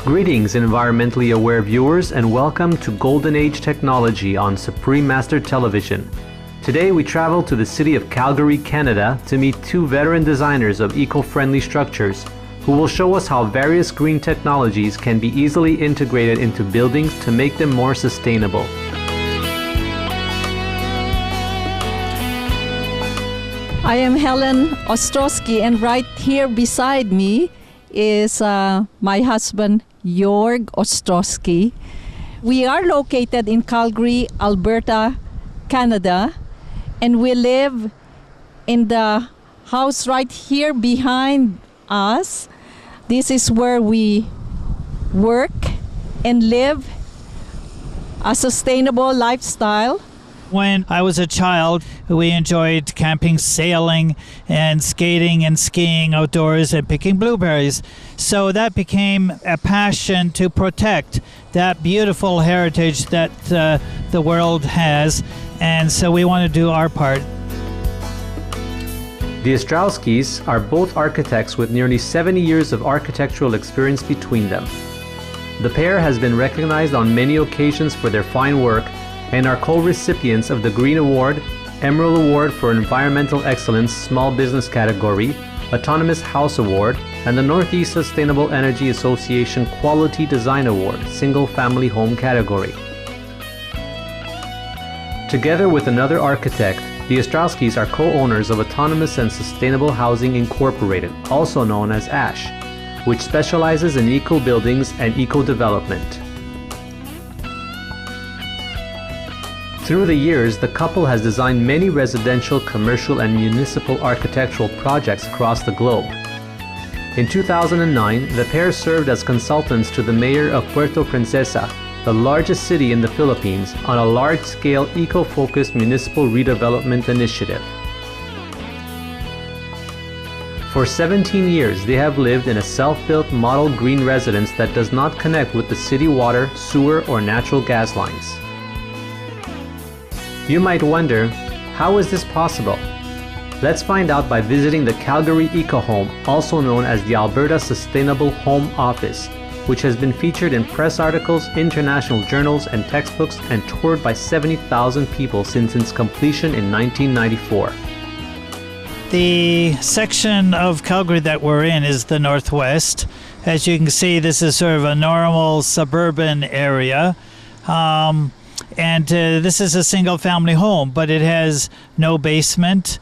Greetings, environmentally aware viewers, and welcome to Golden Age Technology on Supreme Master Television. Today we travel to the city of Calgary, Canada to meet two veteran designers of eco-friendly structures who will show us how various green technologies can be easily integrated into buildings to make them more sustainable. I am Helen Ostrowski, and right here beside me is my husband, Jory Ostrowski. We are located in Calgary, Alberta, Canada, and we live in the house right here behind us. This is where we work and live a sustainable lifestyle. When I was a child, we enjoyed camping, sailing, and skating and skiing outdoors and picking blueberries. So that became a passion to protect that beautiful heritage that the world has. And so we want to do our part. The Ostrowskis are both architects with nearly 70 years of architectural experience between them. The pair has been recognized on many occasions for their fine work and are co-recipients of the Green Award, Emerald Award for Environmental Excellence Small Business category, Autonomous House Award, and the Northeast Sustainable Energy Association Quality Design Award, Single Family Home category. Together with another architect, the Ostrowskis are co-owners of Autonomous and Sustainable Housing Incorporated, also known as ASH, which specializes in eco-buildings and eco-development. Through the years, the couple has designed many residential, commercial, and municipal architectural projects across the globe. In 2009, the pair served as consultants to the mayor of Puerto Princesa, the largest city in the Philippines, on a large-scale eco-focused municipal redevelopment initiative. For 17 years, they have lived in a self-built model green residence that does not connect with the city water, sewer, or natural gas lines. You might wonder, how is this possible? Let's find out by visiting the Calgary EcoHome, also known as the Alberta Sustainable Home Office, which has been featured in press articles, international journals, and textbooks and toured by 70,000 people since its completion in 1994. The section of Calgary that we're in is the northwest. As you can see, this is sort of a normal suburban area. This is a single-family home, but it has no basement.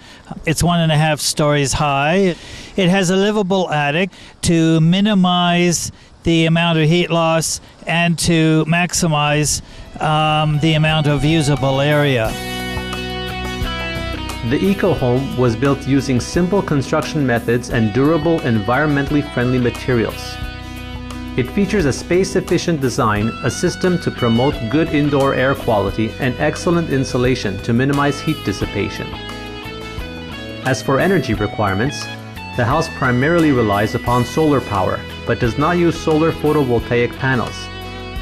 It's 1.5 stories high. It has a livable attic to minimize the amount of heat loss and to maximize the amount of usable area. The EcoHome was built using simple construction methods and durable, environmentally friendly materials. It features a space-efficient design, a system to promote good indoor air quality, and excellent insulation to minimize heat dissipation. As for energy requirements, the house primarily relies upon solar power, but does not use solar photovoltaic panels.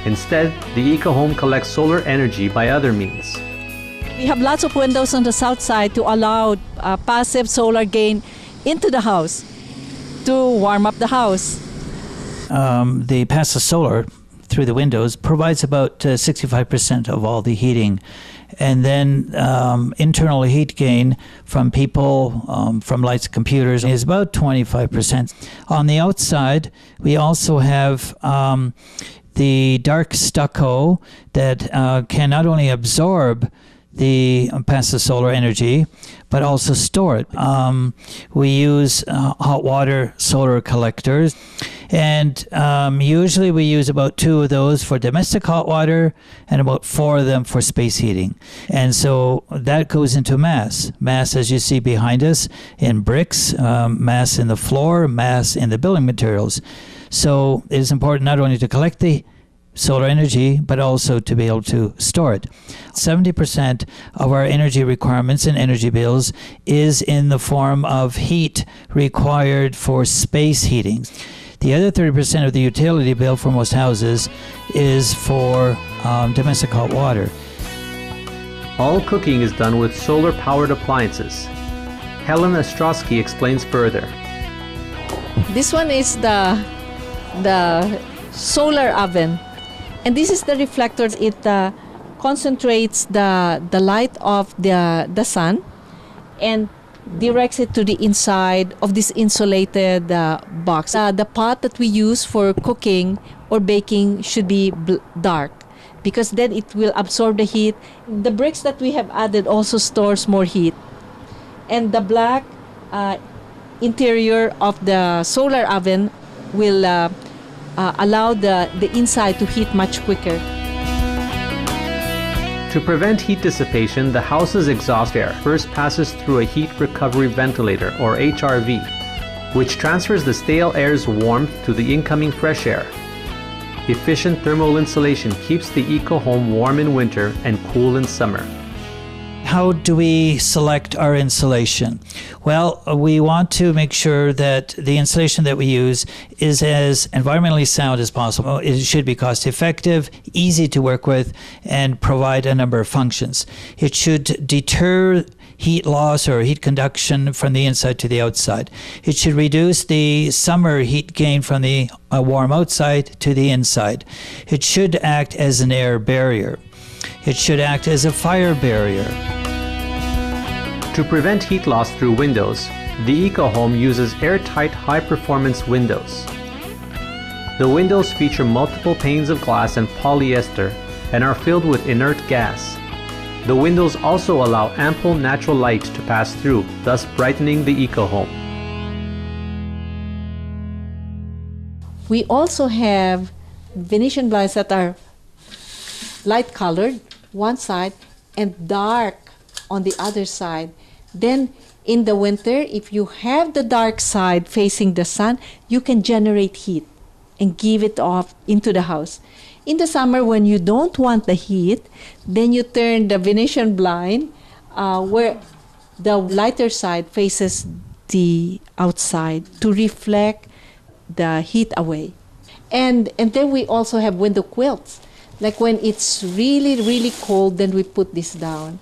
Instead, the EcoHome collects solar energy by other means. We have lots of windows on the south side to allow passive solar gain into the house to warm up the house. The passive solar through the windows provides about 65% of all the heating. And then internal heat gain from people, from lights, computers, is about 25%. On the outside, we also have the dark stucco that can not only absorb the passive solar energy, but also store it. We use hot water solar collectors, and usually we use about 2 of those for domestic hot water and about 4 of them for space heating. And so that goes into mass. Mass, as you see behind us, in bricks, mass in the floor, mass in the building materials. So it is important not only to collect the solar energy, but also to be able to store it. 70% of our energy requirements and energy bills is in the form of heat required for space heating. The other 30% of the utility bill for most houses is for domestic hot water. All cooking is done with solar-powered appliances. Helen Ostrowski explains further. This one is the solar oven. And this is the reflector. It concentrates the light of the sun and directs it to the inside of this insulated box. The pot that we use for cooking or baking should be dark, because then it will absorb the heat. The bricks that we have added also stores more heat. And the black interior of the solar oven will allow the inside to heat much quicker. To prevent heat dissipation, the house's exhaust air first passes through a heat recovery ventilator, or HRV, which transfers the stale air's warmth to the incoming fresh air. Efficient thermal insulation keeps the EcoHome warm in winter and cool in summer. How do we select our insulation? Well, we want to make sure that the insulation that we use is as environmentally sound as possible. It should be cost effective, easy to work with, and provide a number of functions. It should deter heat loss or heat conduction from the inside to the outside. It should reduce the summer heat gain from the warm outside to the inside. It should act as an air barrier. It should act as a fire barrier. To prevent heat loss through windows, the EcoHome uses airtight high-performance windows. The windows feature multiple panes of glass and polyester and are filled with inert gas. The windows also allow ample natural light to pass through, thus brightening the EcoHome. We also have Venetian blinds that are light colored one side and dark on the other side. Then in the winter, if you have the dark side facing the sun, you can generate heat and give it off into the house. In the summer, when you don't want the heat, then you turn the Venetian blind where the lighter side faces the outside to reflect the heat away. And then we also have window quilts. Like when it's really, really cold, then we put this down.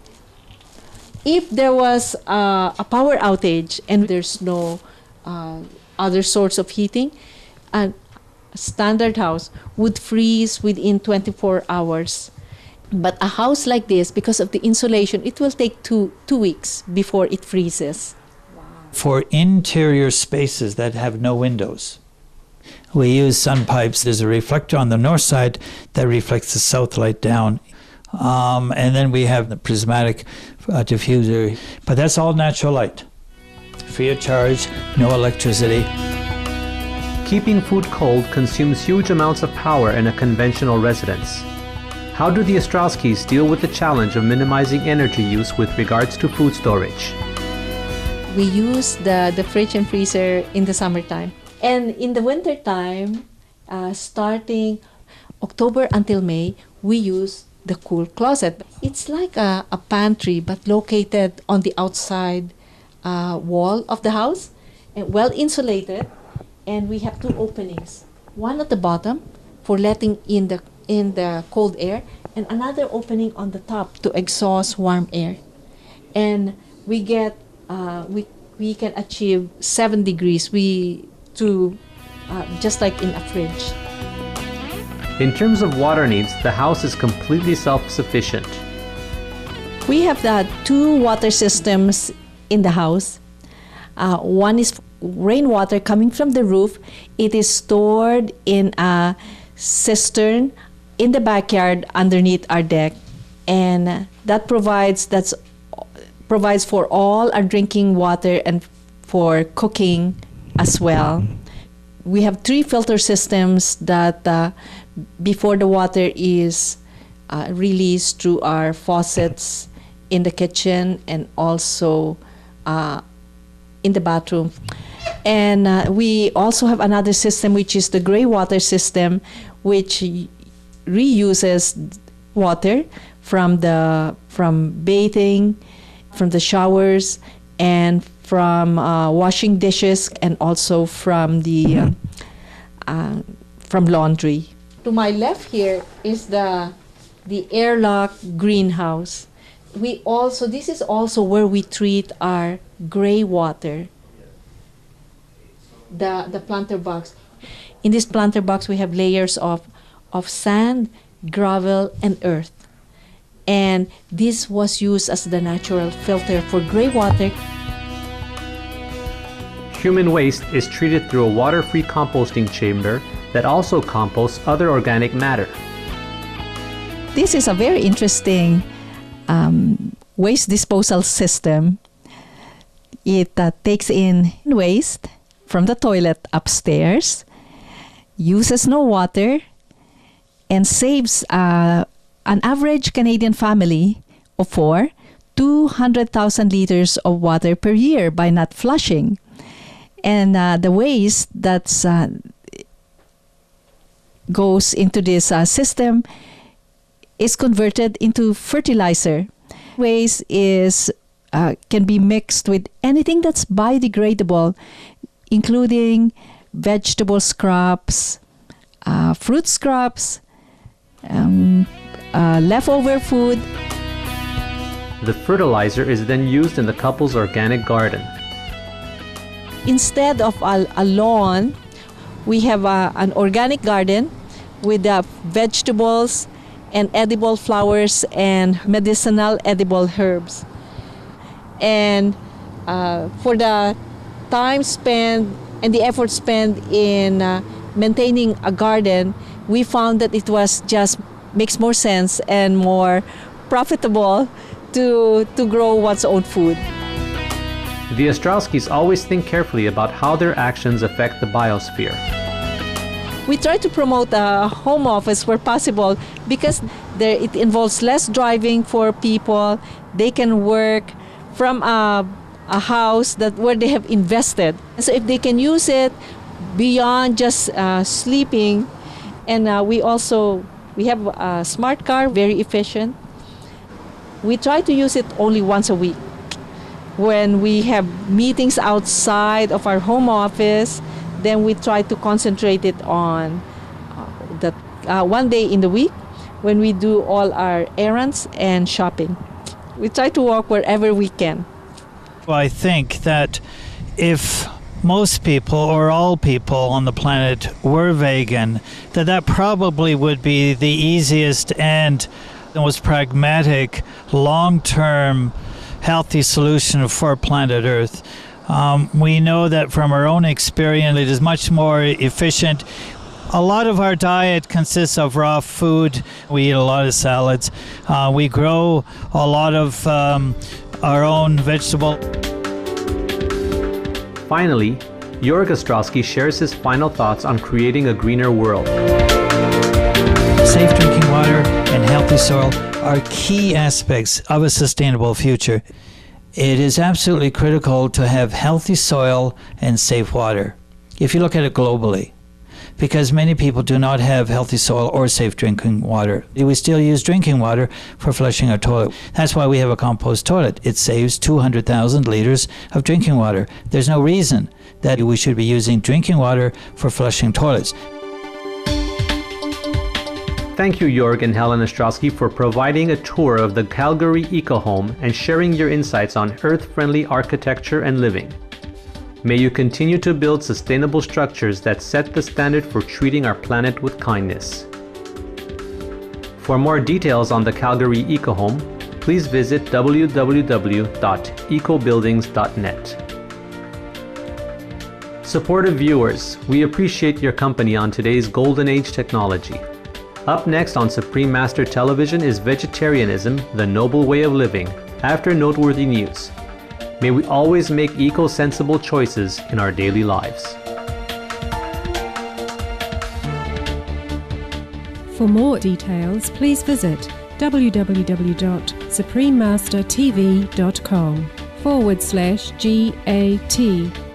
If there was a power outage and there's no other source of heating, a standard house would freeze within 24 hours. But a house like this, because of the insulation, it will take two weeks before it freezes. For interior spaces that have no windows, we use sun pipes. There's a reflector on the north side that reflects the south light down. And then we have the prismatic diffuser. But that's all natural light. Free of charge, no electricity. Keeping food cold consumes huge amounts of power in a conventional residence. How do the Ostrowskis deal with the challenge of minimizing energy use with regards to food storage? We use the fridge and freezer in the summertime. And in the winter time, starting October until May, we use the cool closet. It's like a pantry, but located on the outside wall of the house, and well insulated. And we have two openings, one at the bottom for letting in the cold air, and another opening on the top to exhaust warm air. And we get we can achieve 7 degrees. Just like in a fridge. In terms of water needs, the house is completely self-sufficient. We have 2 water systems in the house. One is rainwater coming from the roof. It is stored in a cistern in the backyard underneath our deck, and that provides for all our drinking water and for cooking as well. We have 3 filter systems that before the water is released through our faucets in the kitchen and also in the bathroom. And we also have another system, which is the gray water system, which reuses water from bathing, from the showers, and from washing dishes, and also from the from laundry. To my left here is the airlock greenhouse. This is also where we treat our gray water, the planter box. In this planter box, we have layers of sand, gravel, and earth. And this was used as the natural filter for gray water. Human waste is treated through a water-free composting chamber that also composts other organic matter. This is a very interesting waste disposal system. It takes in waste from the toilet upstairs, uses no water, and saves an average Canadian family of 4 200,000 liters of water per year by not flushing. And the waste that goes into this system is converted into fertilizer. Waste can be mixed with anything that's biodegradable, including vegetable scraps, fruit scraps, leftover food. The fertilizer is then used in the couple's organic garden. Instead of a lawn, we have an organic garden with vegetables and edible flowers and medicinal edible herbs. And for the time spent and the effort spent in maintaining a garden, we found that it makes more sense and more profitable to grow one's own food. The Ostrowskis always think carefully about how their actions affect the biosphere. We try to promote a home office where possible because it involves less driving for people. They can work from a house where they have invested. So if they can use it beyond just sleeping, and we have a smart car, very efficient. We try to use it only once a week. When we have meetings outside of our home office, then we try to concentrate it on that one day in the week when we do all our errands and shopping. We try to walk wherever we can. Well, I think that if most people or all people on the planet were vegan, that probably would be the easiest and the most pragmatic, long-term, healthy solution for planet Earth. We know that from our own experience, it is much more efficient. A lot of our diet consists of raw food. We eat a lot of salads. We grow a lot of our own vegetable. Finally, Jory Ostrowski shares his final thoughts on creating a greener world. Safe drinking water and healthy soil are key aspects of a sustainable future. It is absolutely critical to have healthy soil and safe water, if you look at it globally, because many people do not have healthy soil or safe drinking water. We still use drinking water for flushing our toilet. That's why we have a compost toilet. It saves 200,000 liters of drinking water. There's no reason that we should be using drinking water for flushing toilets. Thank you, Jory and Helen Ostrowski, for providing a tour of the Calgary EcoHome and sharing your insights on earth-friendly architecture and living. May you continue to build sustainable structures that set the standard for treating our planet with kindness. For more details on the Calgary EcoHome, please visit www.ecobuildings.net. Supportive viewers, we appreciate your company on today's Golden Age technology. Up next on Supreme Master Television is Vegetarianism, the Noble Way of Living, after noteworthy news. May we always make eco-sensible choices in our daily lives. For more details, please visit www.suprememastertv.com/GAT